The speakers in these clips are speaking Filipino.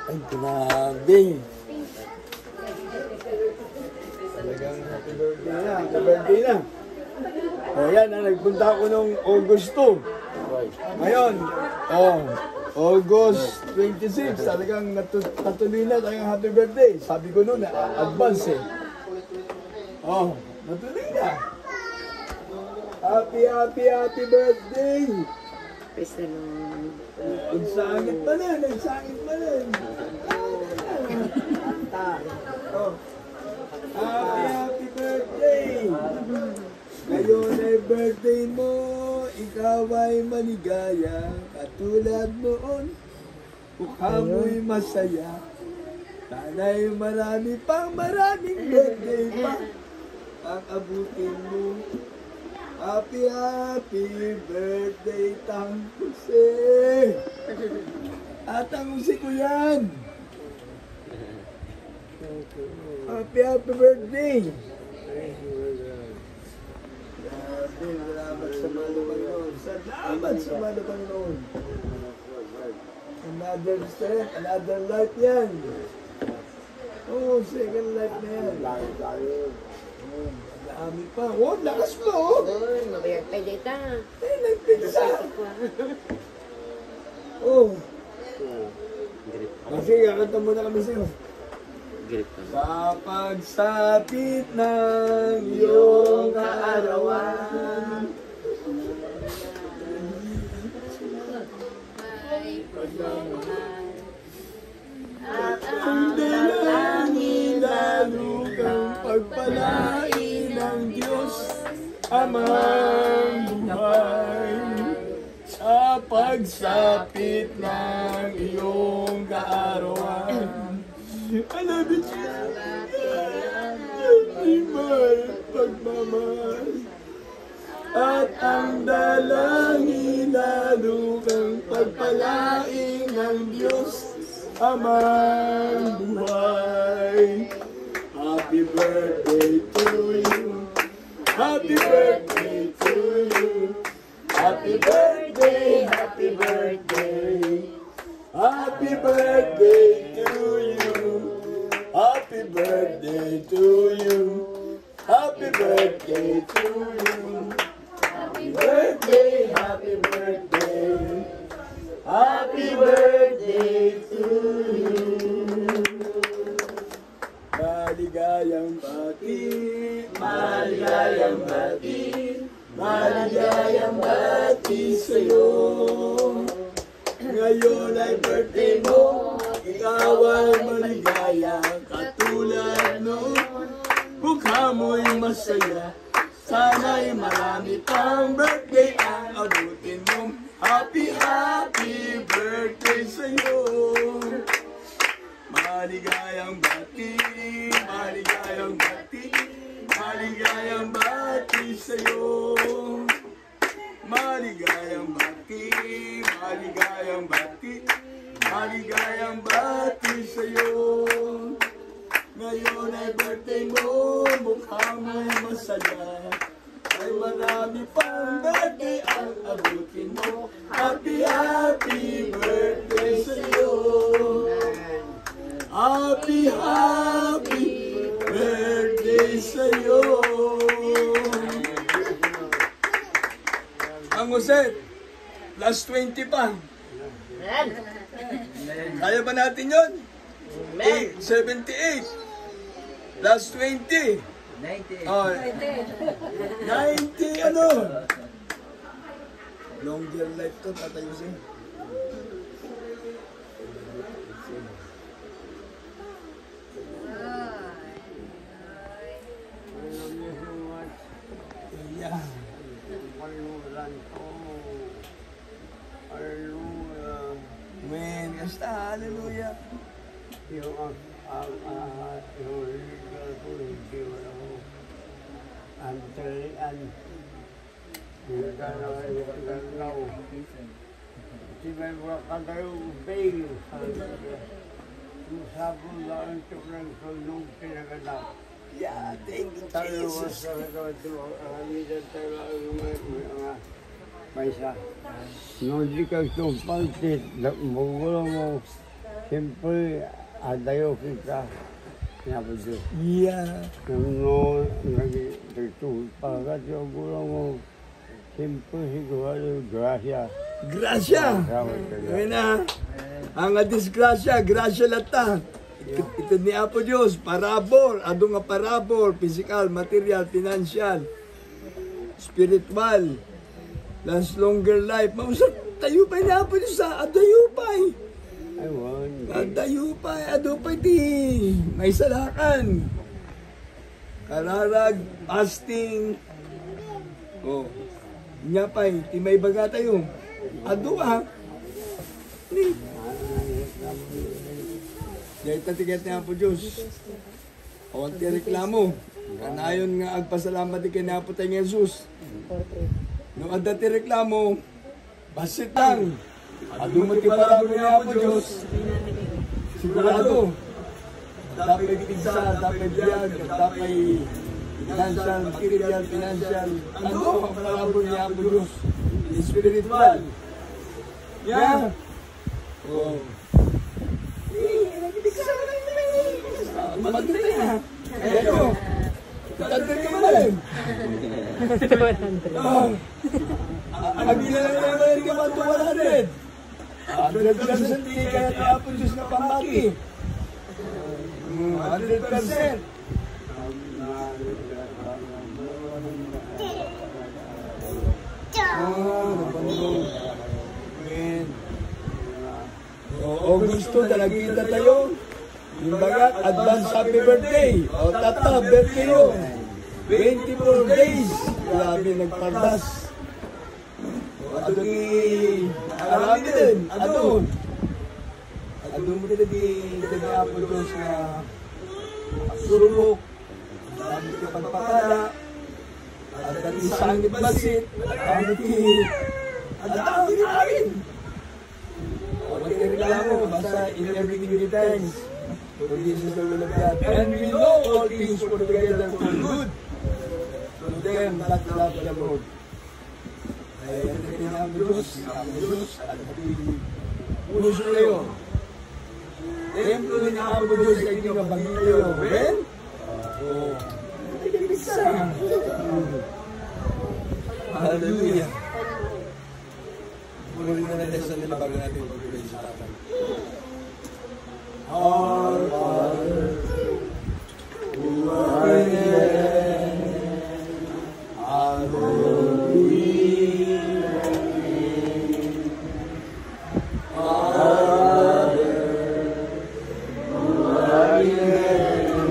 Ay, grabe. Talagang happy birthday na. Happy birthday na. O yan, nagpunta ako nung August 2. Ngayon, August 26, talagang natuloy na talagang happy birthday. Sabi ko noon, advance eh. Natuloy na. Happy birthday! Praise the Lord. Nagsangit pa na. Happy birthday! Ngayon ay birthday mo, ikaw ay maligaya, katulad noon, mukha mo'y masaya. Sana'y maraming birthday pa ang abutin mo. Happy birthday, Tang Jose! Tang Jose ko yan! Happy birthday! Salamat sa malubang noon. Salamat sa malubang noon. Another step, another life yan. Second life na yan. Dami pa. Lakas pa, Mabayag pa dita. Nagpinsa. Sige, kakanta muna kami sa'yo. Sa pagsapit ng iyong kaarawan, at ang dalangin lalo kang pagpalain ng Diyos Amang buhay. Sa pagsapit ng iyong kaarawan, I love you, pagmamahal. At ang dalangin lalo kang pagpalain ng Diyos Amang buhay. Happy birthday to you. Happy birthday to you. Happy birthday, happy birthday. Happy birthday to you. Happy birthday to you. Happy birthday to you. Happy birthday, happy birthday. Happy birthday to you. Maligayang bati, maligayang bati, maligayang bati sa'yo. Ngayon ay birthday mo, ikaw ay maligaya, katulad noon, mukha mo'y masaya. Sana'y marami pang birthday ang abutin mo. Happy birthday sa'yo. Maligayang bati, maligayang bati, maligayang bati sa'yo. Maligayang bati, maligayang bati, maligayang bati sa'yo. Ngayon ay birthday mo, mukha mo'y masaya. Ay marami pang birthday ang abutin mo. Happy birthday sa'yo. Happy birthday sa'yo. Ang Jose, last 20 pa. Kaya ba natin yun? 78. Last 20. 90. 90 ano? Longer life to, tatayusin. Yeah. Amen. Kasta, hallelujah. Yeah, thank you, Jesus. Paisa. No di ka ito pantit, magulo mo Siyempre, adayo kita. Nga po Diyos. Yeah. Nung nagtuhod pa ka, yung gulang mo. Siyempre, siguro, grasya. Gracia. Ngayon na. Ang disgrasya, grasya lata. Ito ni Apo Diyos, parabor, ado nga parabor, physical, material, financial, spiritual, last longer life. Mausap, tayo pa ni Apo Diyos sa adayupay. Adayupay, adupay ti, may salakan. Kararag, fasting. Oh, nga pa, ti may baga tayo. Ado ha. Dahil tatigat niya po Diyos. Awan ti reklamo. Kanayon nga agpasalamat di kay po tayo ng Jesus. Nung ada ti reklamo, basit lang. Ado mo ti parabo niya po Diyos. Sigurado. Dapat pigsa, dapat biyag, dapat financial, material, financial. Ano ang parabo niya po Diyos? Spiritual. Yeah. Oh. Maganda na. Eto. Tagdag ka ba rin? Ang bilang naman ka ba ito 100? 100% di kaya tapon Diyos na pamati. 100%. O gusto na nagkita tayo. Yung bagat, advance happy birthday. O tata, birthday yun. 24 days. Grabe, nagpardas. Ato di, marami din. Ato. Ato mo din di Apo Diyos na surulok. Marami ka pagpakala. At ang isang basit. Marami ki. At ang ginawin. Huwag reklamo. Basta in everything give thanks. For this is the will of God. And we know all things work together for good. To them that love the Lord. Ay, ang tinang Diyos, ang Diyos, at puso kayo. Templo ni Apo Diyos ay tinabagin kayo. Ben? Oo. Hallelujah. Muli na natin sa nalabagan natin pag-ibig sa tatay. Our Father, who art in heaven, hallowed be thy name. Our Father, who art in heaven,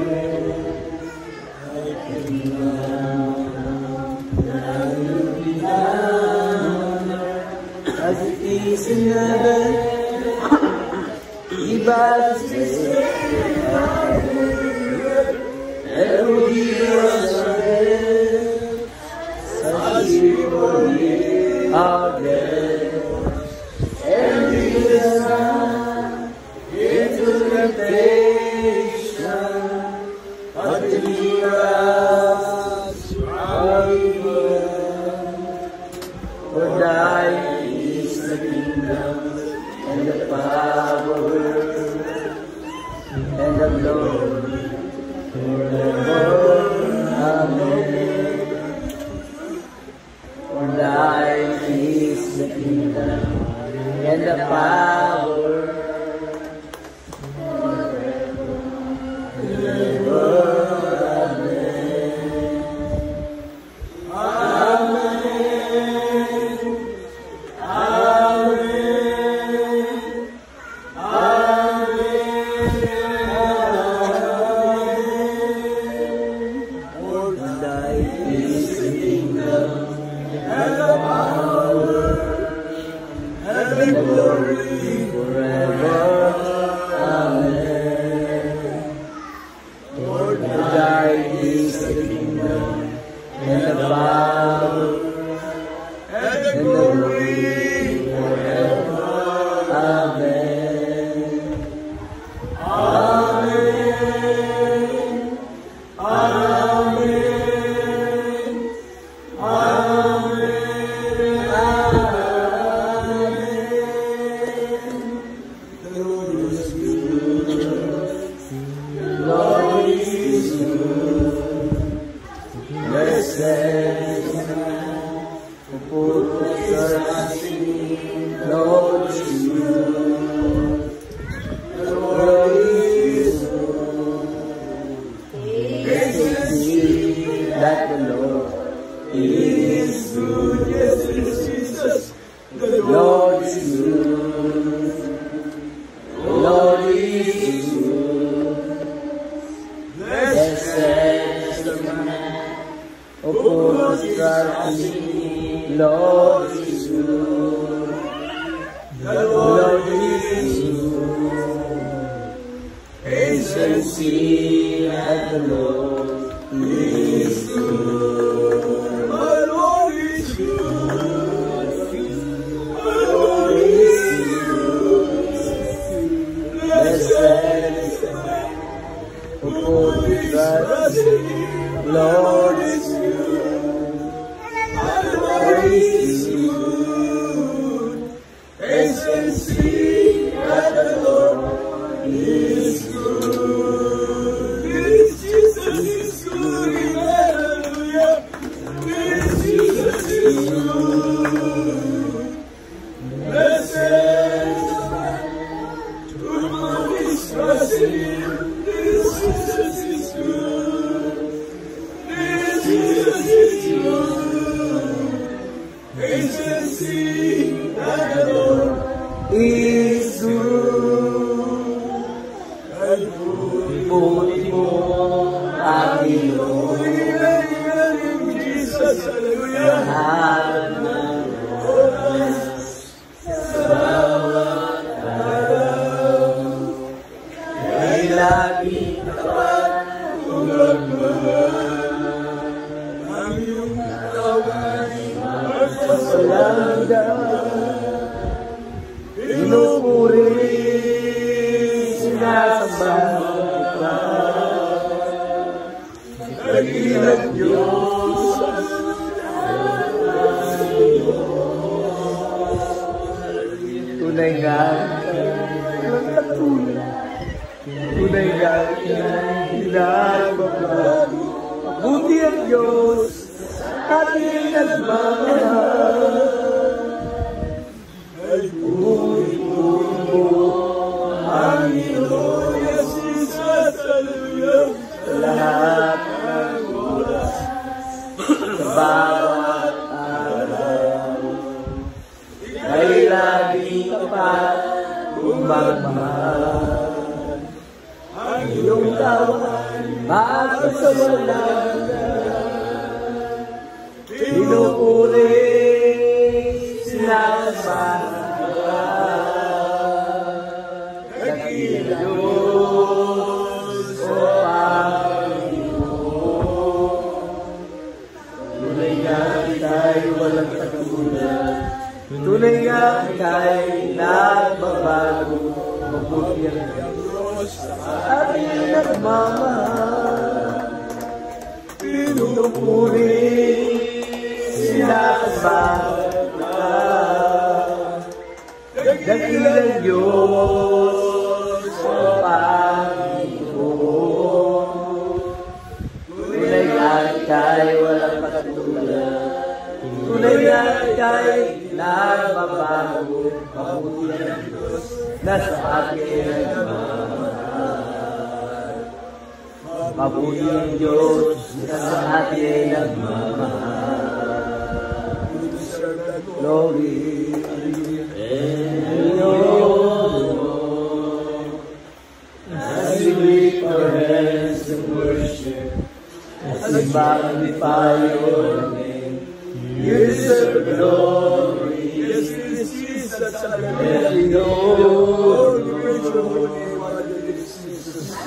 thy kingdom be done, as it is in heaven. Give us this day our daily bread, and forgive us our debts, as we forgive our debtors. And lead us not into temptation, but deliver us from evil. For thine is the kingdom, and the power, and the glory, forever. Amen. For thine is is good. Blessed is the man who puts his trust in Him. Lord is good. The Lord is good. Taste and see that the Lord is good. My Lord is good. My Lord is good. Blessed is the man who puts his trust in Him. Lord is good. My Lord is good. Taste and see that the Lord is good. This Jesus is good. Hallelujah. This Jesus is good. Blessed is the man who puts his trust in Him. This Jesus is good. This Jesus is good. Taste and see that the Lord is good. Ibuti mo ang iyong Jesus, hallelujah. Bawat araw ay lagi tapat kung magmahal. Ang iyong katawan magpasalaga. Pinupuri, sinasamba kita. Dakilang Diyos, tunay nga ang katulad. Tunay nga pinagbabago. Mabuti ang Diyos, ating nagmamahal. Ay puri-puri mo ang iyong Jesus, hallelujah. Sa lahat ng oras, sa bawat araw, ay laging tapat kung magmahal. Ang iyong tawan, magpasawalaga. Pinupuri, sinasamba. Dakilang Diyos, o Panginoon. Tunay nga ika'y walang katulad. Tunay nga ika'y nagbabago. Mabuti ang Diyos, ating nagmamahal. Pinupuri, sinasamba. Dakilang Diyos, o Panginoon. Tunay nga ika'y walang katulad. Tunay nga ika'y nagbabago. Mabuti ang Diyos na sa atin nagmamahal. Mabuti ang Diyos na sa atin nagmamahal. Glory. As we lift our hands in worship, as we magnify your name, you deserve the glory. Yes, this is such a glory.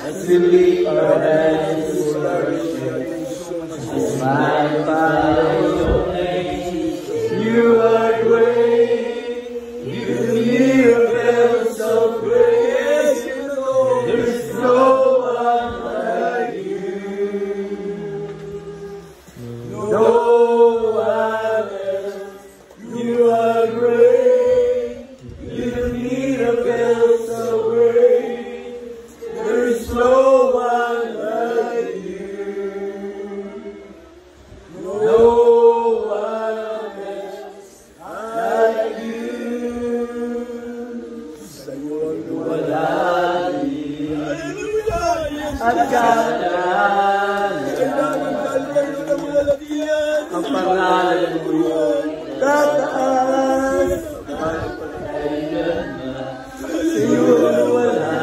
As we lift our hands in worship, as we magnify your name, you are great. You are so great. There is no one like you. No one else. You are great. You don't need a bell so great. There is no one like you. No one else like you. At kanan ang pangalan mo yun tataas at pagkailan na sa iyo wala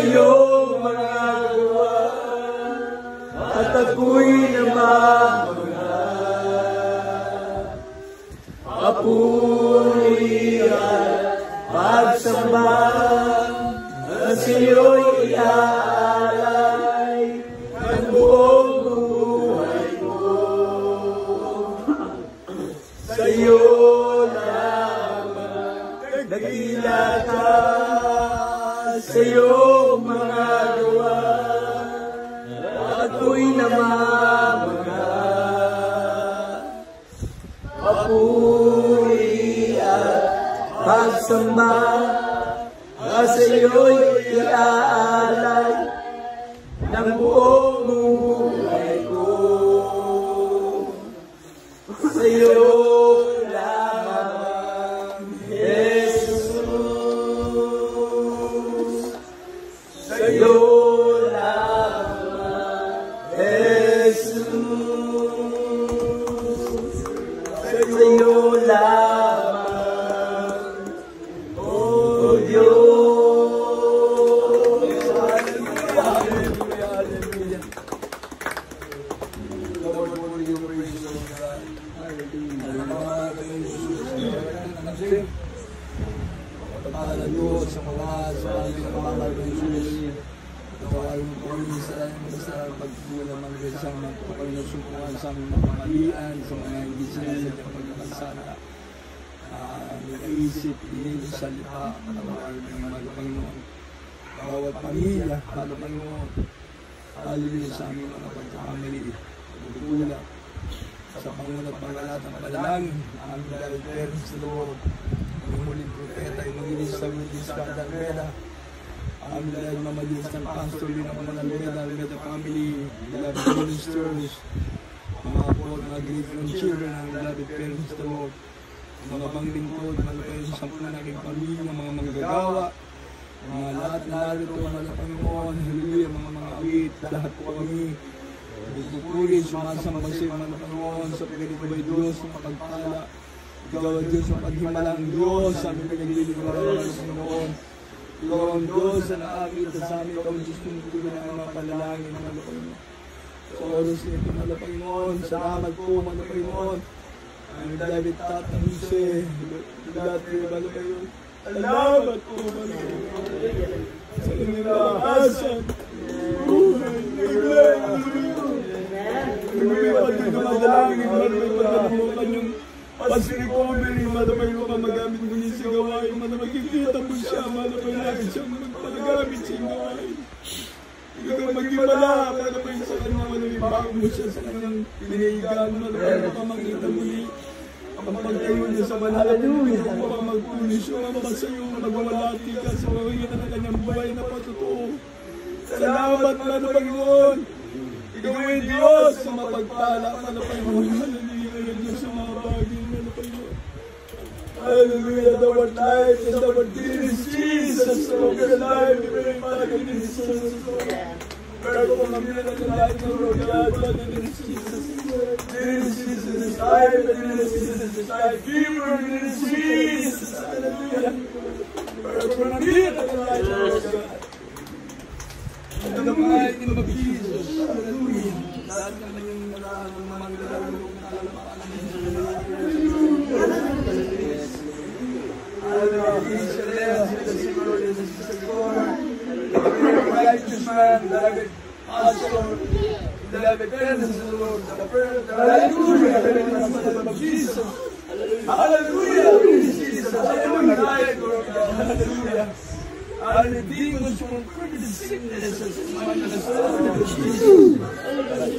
iyong mga gawa, at ako'y namamaga. Papuri at pagsamba at sa iyo'y iaalay ang buong buhay ko. Sa iyo lamang nagkila ka, sa iyong mga gawa, ako'y namamaga. Papuri at pagsamba at sa iyo'y iaalay ng buong buhay ko. Sa iyo lamang, Jesus. Sa iyo lamang, Jesus. Sa iyo lamang, O Diyos. Hallelujah, hallelujah, hallelujah. Lord, for you praise, Lord God. Pagpapala Diyos sa mga sa aming pagpapala Diyos. Kawalan mo kami sa pagbulang mga kasama, pagpapalasukuhan sa aming mga kamalian, sa mga hindi sa pagkakasala. Naisip, hindi sa salita, tawag ng mga Panginoon. Bawat pamilya, mga Panginoon. Hallelujah sa aming mga pagkakamali. Pagkukulang sa pangunat pangalatang panalangin, ang dahil parents sa Lord, ang muling propeta, yung magilis sa Wilis Kadalveda, ang dahil mamalis ng pastor, yung mga Alveda family, beloved ministers, mga po, mga great grandchildren, ang beloved parents sa Lord, mga panglingkod, mga kayo sa sampu na aking pamilya, mga manggagawa, mga lahat na narito, mga Panginoon, hallelujah, mga awit, lahat po kami, pupuri, sumasamba sa mga Panginoon, sa pagkakitubay Diyos, sa pagpala, ikaw ang Diyos, ang paghimalang Diyos, sa aming pinaglilingkuran ng Panginoon, ikaw ang Diyos, sa nakakita sa amin, ikaw ang Diyos kung tuloy na ang mga panalangin, mga Panginoon. Sa oras nito, mga Panginoon, salamat po, mga Panginoon, ang David Tatang Jose, dati, mga Panginoon, salamat po, mga Panginoon, sa inyong nakasan, buhay, naglay, may madalangin, may pagkakamukan yung pag-recovery, madamay mo ka magamit mo niya sa gawain, madamay kikita mo siya, madamay lagi siyang magpanagamit sa gawain. Ikaw magimala, madamay sa kanyang manalibago mo siya sa kanyang pinihigan, madamay mo ka makita mo niya ang pagtayo niya sa banal, ikaw pa magpunis yung ang masayo, magwalati ka sa mawigitan ng kanyang buhay na patotoo. Salamat, Panginoon! Ikaw ay Diyos sa mapagpala, Panginoon. Hallelujah, Diyos sa mga bagay, Panginoon. Hallelujah, the word life is the word is Jesus. So good life, we pray para kay Jesus. Pero kung mamila na ng life ng Lord God, God is Jesus. There is Jesus is life, there is Jesus is life. Giver, there is Jesus. Hallelujah. Pero kung mamila na ng life ng Lord God, in the mighty name of Jesus, hallelujah. Lahat ng yung mga magdadalo ng righteous man, beloved pastor, beloved parents of the Lord, hallelujah, hallelujah, Jesus, hallelujah, Jesus, hallelujah. Our demons from crooked sicknesses in my Jesus.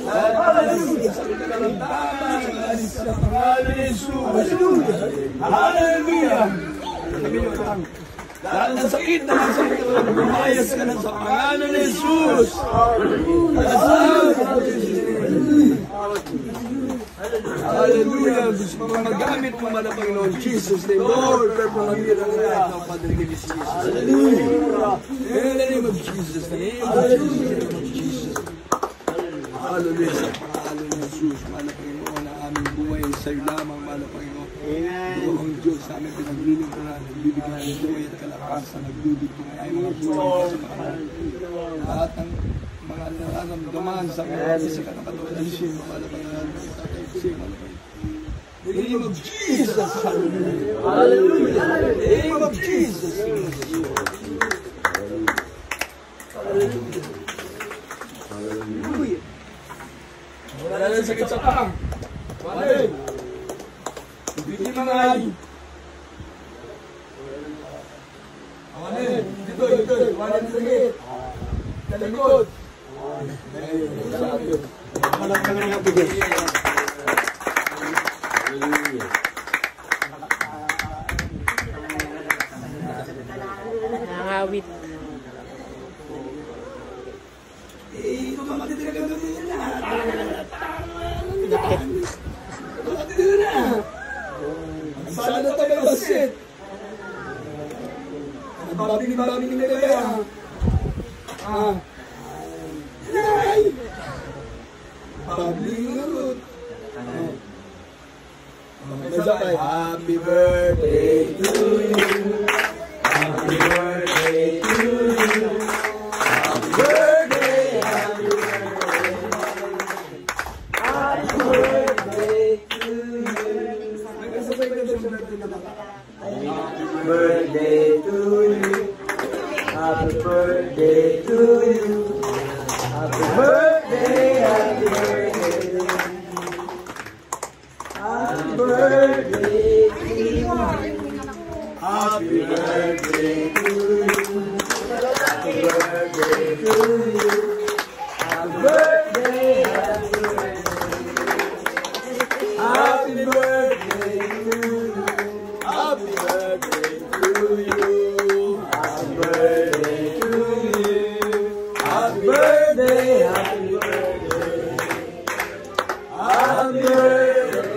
Hallelujah. Hallelujah. Lahat ng sakit na sakit na bumayas ka na sa pangalan ni Jesus. Hallelujah. Gusto mo magamit mo man ang Panginoon Jesus name. Lord, pero pamamira ng lahat ng Padre ni Jesus. Hallelujah. In the name of Jesus. In the name of Jesus. Hallelujah. Sa pangalan ni Jesus. Mahal na Panginoon na aming buhay sa iyo lamang, mahal na Panginoon. Ikaw ang Diyos sa aming pinaglilingkuran. nagbibigay ng joy at kalakasan, nagdudugtong ay mga buhay sa mga lahat ng mga nararamdaman sa mga sa katulad ng Shin, mga labanan, in the name of Jesus, hallelujah. Hallelujah. In the name of Jesus. Hallelujah. Hallelujah. Wala na sakit sa pang. Wala. Hindi mga ay. Wala. Dito. Wala na sakit. Talikod. Wala ka nga bigay. Nangawit. Ito ba matitira ka doon na? Sana tayo basit. Babing na kaya. Ay! Babing na rin. Happy birthday to you. Happy birthday to you. Happy birthday, happy birthday. Happy birthday to you. Nagkasabay ka siya birthday na ba? Happy birthday to you. Happy birthday to you. Happy birthday, happy birthday. Happy birthday to you. Happy birthday to you. Happy birthday to you. Happy birthday, happy birthday. Happy birthday to you. Happy birthday to you. Happy birthday to you. Happy birthday, happy birthday. Happy birthday.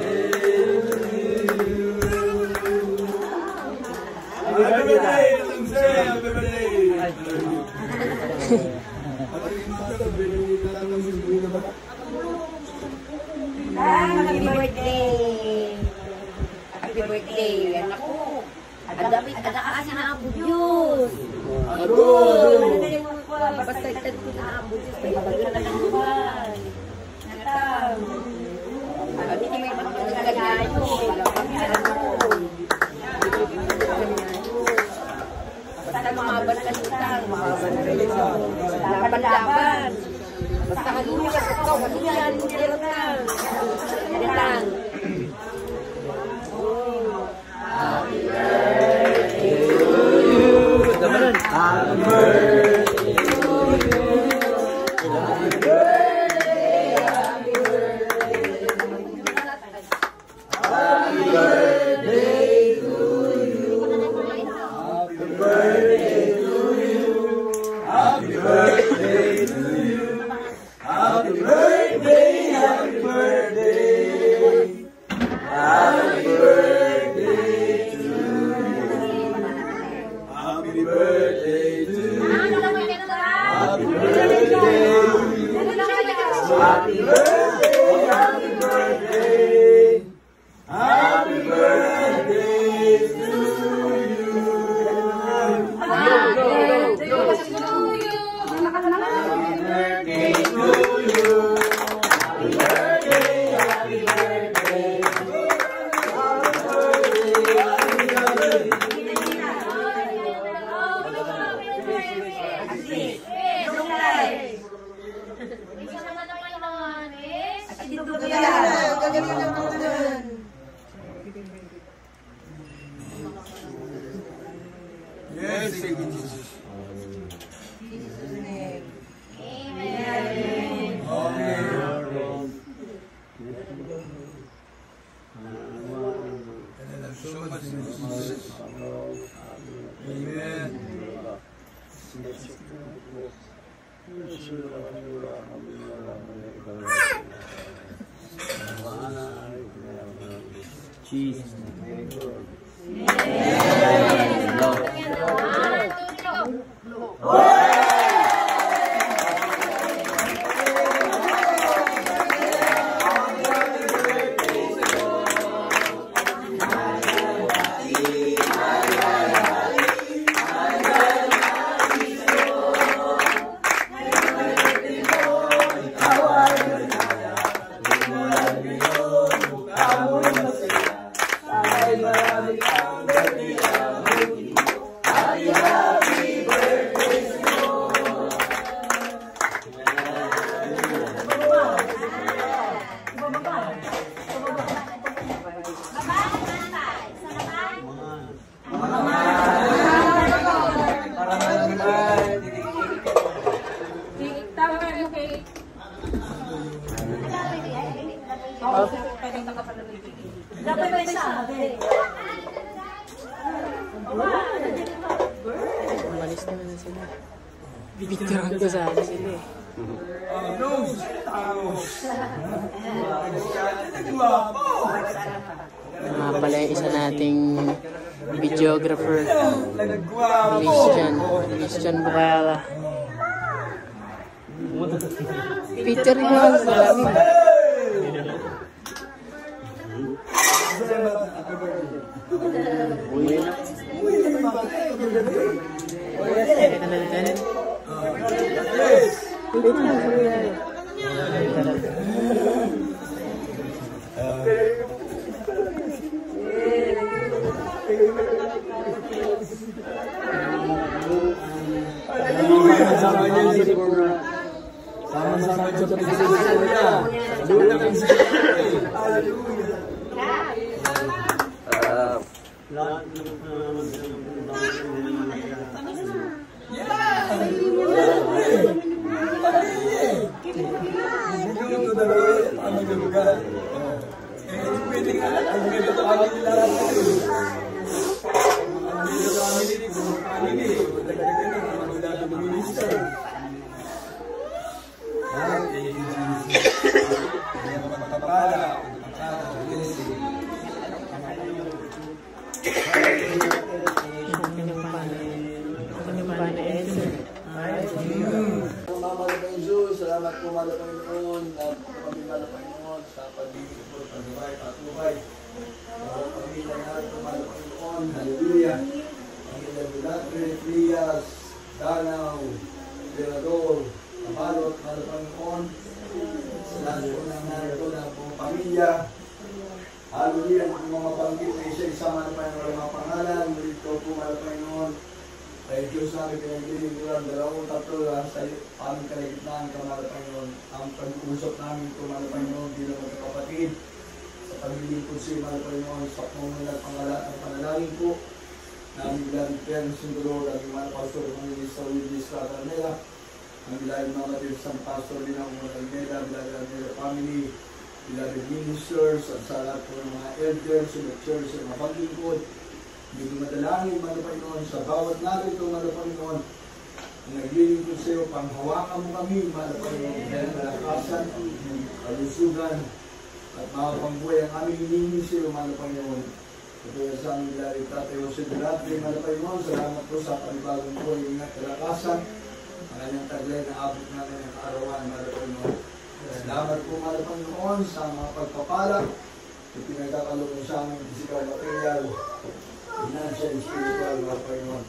Happy birthday! Happy birthday! Anak ko! Adapit, adakasan na ang budyos! Basta itad ko na ang budyos. Pagkakita na ng buwan. Natang! Hindi may pagkakagayo. Walang pagkakagayo. Basta lumaban ka lutang. Laban-laban. Basta haluya ka ikaw. Haluya. Hindi lang. Yan lang. Happy birthday to you. Happy birthday to you. Happy birthday. Happy birthday. Happy birthday to you. Happy birthday to you. Happy birthday to you. Happy birthday, happy birthday. Happy birthday to you. Happy birthday to you. Happy birthday to you. Happy birthday, happy birthday. Happy birthday to you. Happy birthday to you. Happy birthday, happy birthday. Yes, thank you, Jesus. Amen. Amen. So much in Jesus. Amen. Jesus. Tama ka yung cake. Dapat may sabi. Umalis naman na sila. Bibigyan ko sa akin sila eh. Pala yung isa nating videographer. Christian Bukala. Picture mo lang sa amin. Sama-sama sa pagkakas niya. Dulang ang sakit. Salamat po mga Panginoon at kami mga Panginoon sa pag-ibig po, pag-ibig, patubay. Pamilya natin po mga Panginoon, hallelujah. Pamilya Bulatre, Frias, Danaw, Verador, Kabalot, mga Panginoon. Salamat po ng narito na po pamilya. Hallelujah, kung mga panggit na isa-isa mga Panginoon, mga pangalan, dito po mga Panginoon. Kaya Diyos namin pinag-ilig ko lang, 2-3 sa aming kalagitnaan ka mga Panginoon. Ang pag-uusap namin ito mga Panginoon bilang magkakapatid. Sa paglilingkod sa mga Panginoon, sa pangunguna at panalangin po. Namin bilang Pern Sindulor, ang mga pastor, mga Minister Willis Ratanela. Ang bilang mga Dirsan Pastor, bilang mga Almeda, bilang Almeda Family, bilang ministers, at sa lahat po ng mga elders, sa church, sa mga paglingkod. Hindi madalangin, mga Panginoon, sa bawat narito, mga Panginoon, ang naglilingkod sa iyo, panghawakan mo kami, mga Panginoon, dahil malakasan, kalusugan, at mga pangbuhay ang aming hinihingi sa iyo, mga Panginoon. Ito yung sa aming lari, Tatay Jose Durante, mga Panginoon, salamat po sa panibagong buhay, ingat, kalakasan, ang kanyang taglay na abot namin ng kaarawan, mga Panginoon. Salamat po, mga Panginoon, sa mga pagpapala, at pinagkakaloob sa aming physical material, financial, spiritual, mga Panginoon.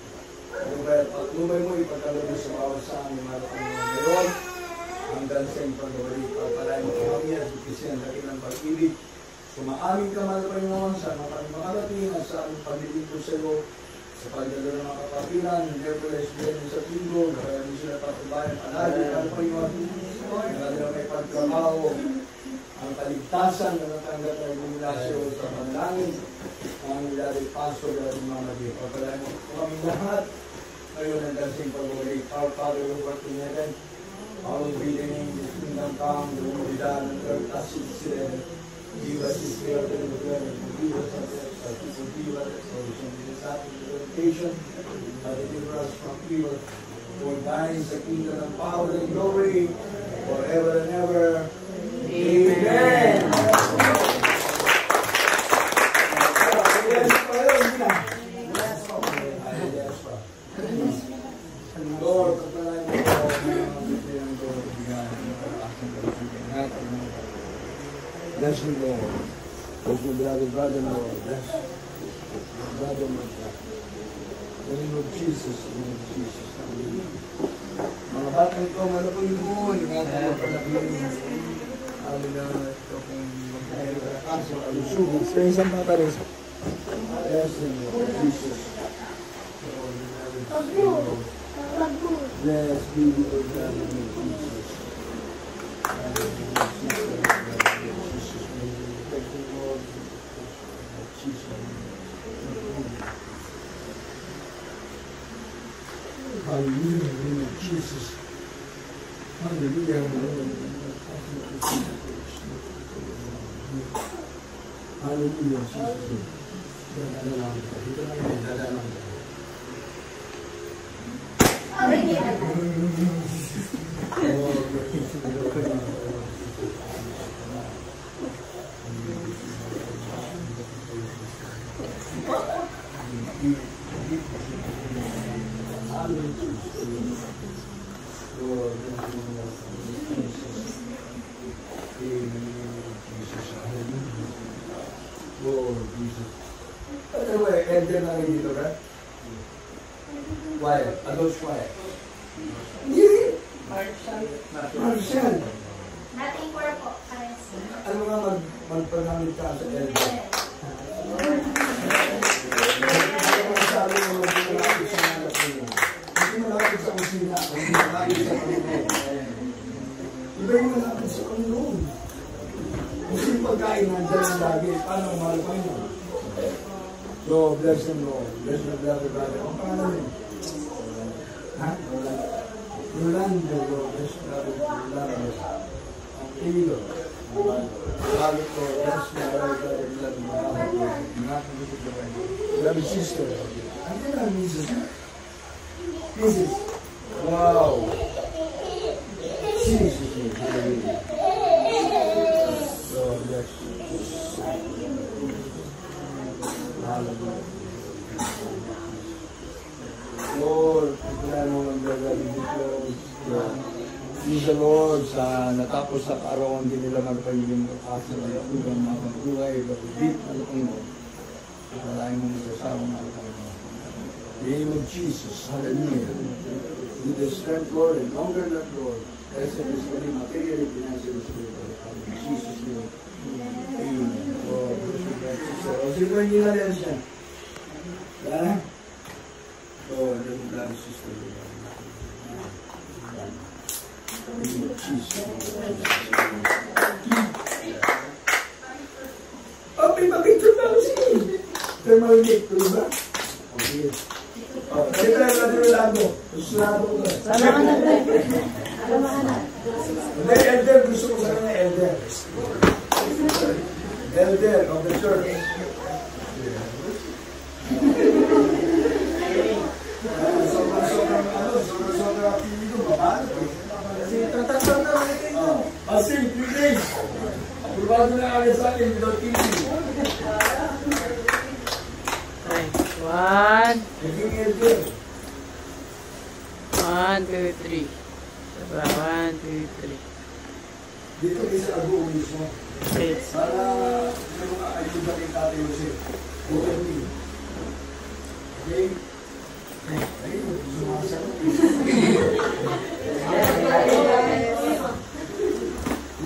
Pagtumay mo, ipagkaloob sa bawat sa amin, mga Panginoon. Ngayon, hanggang sa iyong pagbabalik, pagpalain mo kami at bukisiyan sa ilang pag-ibig. Sumaamin ka, mga Panginoon, sa mga makarating at sa aming paglilingkod sa iyo, sa pagdalo ng mga kapapilan, Nevertheless, Biyernes sa Linggo, kaya mo sila patubayan, palagi, mga Panginoon, na may pagtrabaho, ang kaligtasan na natanggap na iluminasyon sa panalangin, ang nilaring pastor at mga naging pagpalain mo kami lahat. Ngayon ang dancing pagbalik, our Father who art in heaven, hallowed be thy name, thy kingdom come, thy will be done on earth as it is in heaven. Give us this day our daily bread, and forgive us our debts as we forgive others, and lead us not into temptation, but deliver us from evil. For thine is the kingdom and power and glory, forever and ever. Amen. Lord, bless you, Lord. Bless your brother, Lord. Bless brother, Lord. In the name of Jesus, in the name of Jesus. Mga batang ito, malapang yun, yung ating magpalagin. Amin na ito kung magkahirap na kaso, alusugin. Sa isang mga pares. Bless the Lord, Jesus. Bless be the God of Jesus. Hallelujah, name of Jesus. Hallelujah. Hallelujah, Jesus. Anyway, elder na rin dito, right? Why? Adults why? Hindi. Marshall. Nating corpo, pares. Ano nga magpagamit ka sa elder? Sabi mo malapit sa mga kapatid. Hindi malapit sa kusina. Hindi malapit sa Panginoon. Iba yung malapit sa Panginoon. Kasi yung pagkain nandiyan ang lagi. Paano mahal ko yun? So, bless them, Lord. Bless them, brother. Ang pangalan yun? Ha? Yolanda, Lord. Bless brother. Yolanda. Ang ilo. Lalo ko. Bless brother. Brother, sister. Ano yun ang Mrs.? Mrs. Wow. Jesus. Lord, bless you. Lord, pagkala mo ang gagawin dito. Please the Lord, sa natapos sa kaarawan din nila magpagiging asa na yung mga buhay, bakit ang Panginoon. Pagkalain mo magkasawa ng Panginoon. In the name of Jesus, hallelujah. With the strength, Lord, and longer that, Lord, as it is really materially financially spiritual. In Jesus' name. Amen. Lord, o sige ko hindi na rin siya. Ha? Oh, yung blood sister. Oh, may mag-picture na ako siya. Thermal gate, tuloy ba? Okay. Oh, kaya tayo natin yung lago. Susunado ko. Sama ka na, Dre. Sama ka na. Hindi, elder. Gusto ko sa kanya, elder. Elder of the church. Sobrang pili ko, babaan. Kasi tatatang na rin kayo. Kasi, 3 days. Purwado na kami sa akin without TV. One, Naging elder. 1, 2, 3. Diba? 1, 2, 3. Dito kayo sa Ago mismo. Yes. Para may mga ayuda kay Tatay Jose. OMP. Okay? Ayun, sumasagot.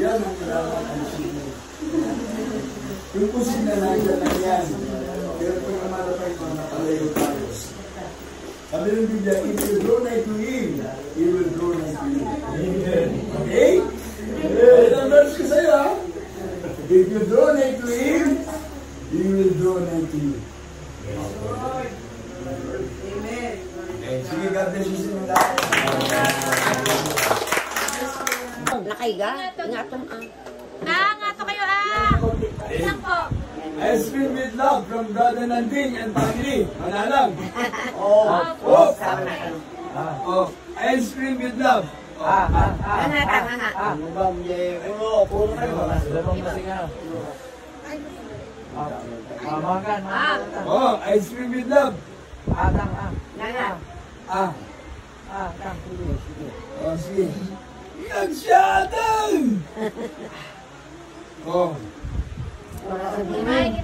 Yan ang kailangan ang kusina. Yung kusina nandiyan lang yan. Pero kung namatay ko, nakalayo tayo. Sabi ng Biblia, if you draw nigh to Him, He will draw nigh to you. Okay? Ang verse ko sa'yo, ha? If you draw nigh to Him, He will draw nigh to you. Amen. Sige, God bless you sa mga lahat. Nakaiga? Ingatong ang. Nga to kayo Ilang po? Ice cream with love from Brother Nanding and family. Manalang. Ice cream with love. Tanga. Puro kayo. Ice cream with love. Sige. Yan siya, Adang! Gimay.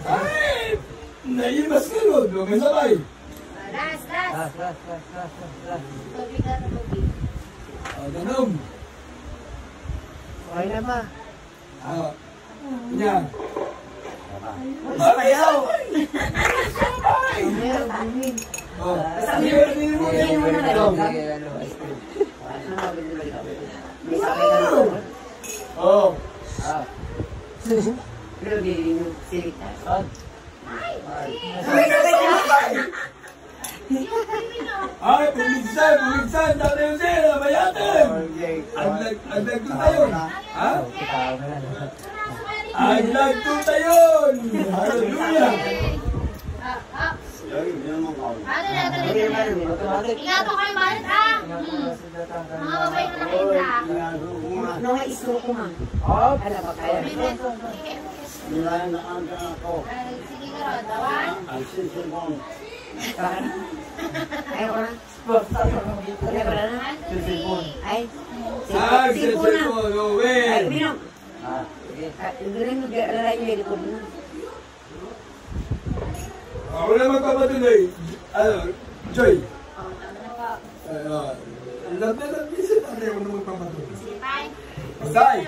Ay! Naimas ka nun. Huwag may sabay. Last. Tubig na tubig. Danom. Okay na ba? Yan. Ayaw! Ay, pumigsan, Tatay Jose, nabayatin. Aglag to tayo. Ha? Aglag to tayo. Hallelujah. Ano na, tuloy. Ingat ko kayo, Marit, ha? Mga babay na nakita. Nung islo ko man. Ano ba kaya? Sige ka ron, dawan. Ayaw ko na. Kaya ba na? Ay, Cellphone, Owen. ay, binom. Galing mag-alala yung likod mo. Ako na magpapatuloy. Joy. Lahat isa tayo ako na magpapatuloy. Sige, bye. Bye.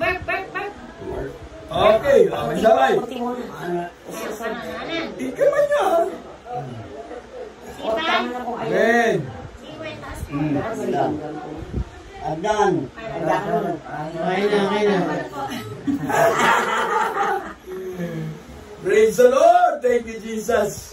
Burp. Okay, sabay. Ano? Ikaw man yan. Sige, bye. Ben. Sige, wait, taas. Adan. Praise the Lord. Thank you, Jesus.